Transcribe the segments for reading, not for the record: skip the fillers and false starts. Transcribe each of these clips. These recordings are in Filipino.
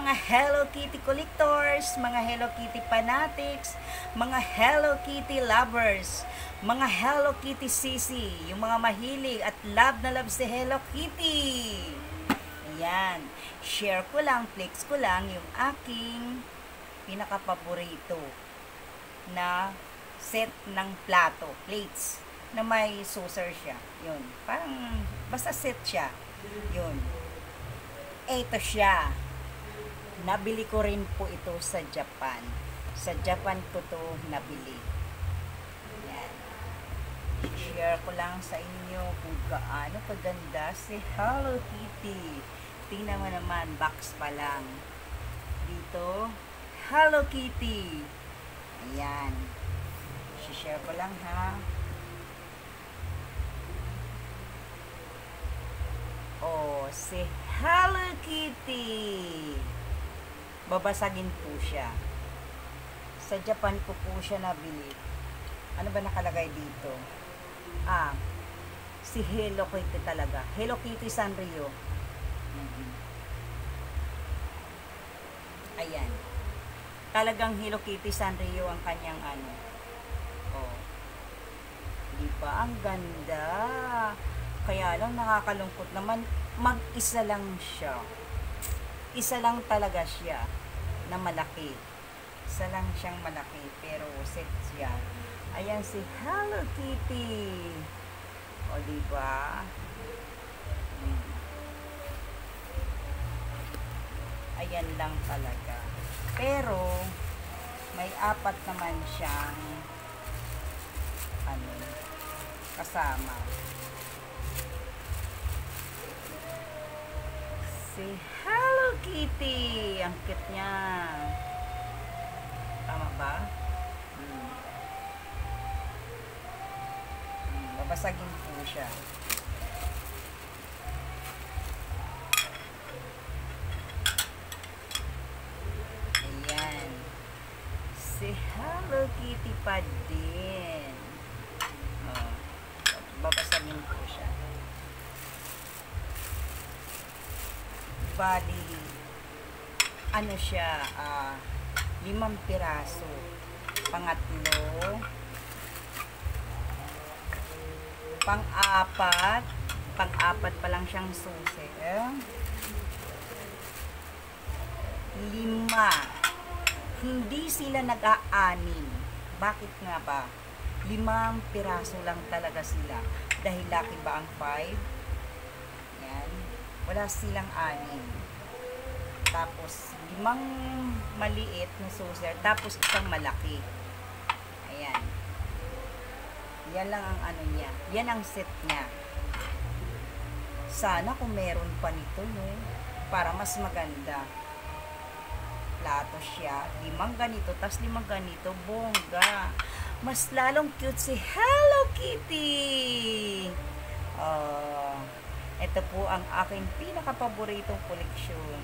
mga Hello Kitty collectors, mga Hello Kitty fanatics, mga Hello Kitty lovers, mga Hello Kitty sisi, yung mga mahilig at love na love si Hello Kitty. Yan, share ko lang, flex ko lang yung aking pinaka-paborito na set ng plato, plates, na may saucer siya. Yun, parang basta set siya. Yun. Ito siya. Nabili ko rin po ito sa Japan. Sa Japan ko to nabili. Yan. Share ko lang sa inyo kung gaano kaganda si Hello Kitty. Tingnan mo naman, box pa lang. Dito, Hello Kitty. Ayan. Share ko lang ha. Oh, si Hello Kitty. Babasagin po siya. Sa Japan ko po siya nabili. Ano ba nakalagay dito? Si Hello Kitty talaga. Hello Kitty Sanrio. Ayan. Talagang Hello Kitty Sanrio ang kanyang ano. Oh. Di ba? Ang ganda. Kaya lang nakakalungkot naman, mag-isa lang siya. Isa lang talaga siya na malaki. Isa lang siyang malaki pero set siya. Ayan si Hello Kitty. O diba? Ayan lang talaga. Pero may apat naman siyang kasama. Si Hello Kitty. Ang cute niya. Tama ba? Babasagin po siya. Ayan. Si Hello Kitty pa din. Babasagin po siya. Bali, ano siya, 5 piraso. Pangatlo, pang-apat pa lang siyang susi. 5. Hindi sila nag-aanim. Bakit nga ba? 5 piraso lang talaga sila. Dahil laki ba ang 5? Wala silang 6. Tapos 5 maliit na saucer, tapos isang malaki. Ayan. Yan lang ang ano niya. Yan ang set niya. Sana kung meron pa nito, no? Para mas maganda. Plato siya. 5 ganito, tapos 5 ganito. Bongga. Mas lalong cute si Hello Kitty. Ito po ang aking pinaka-paboritong koleksyon.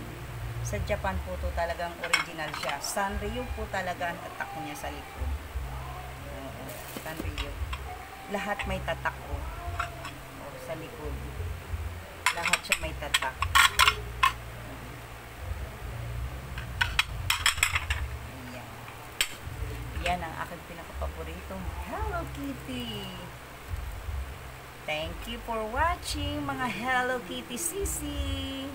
Sa Japan po to talagang original siya. Sanrio po talaga ang tatak niya sa likod. Sanrio. Lahat may tatak po. Sa likod. Lahat siya may tatak. Ayan. Yan ang aking pinaka-paboritong Hello Kitty. Thank you for watching mga Hello Kitty sisi.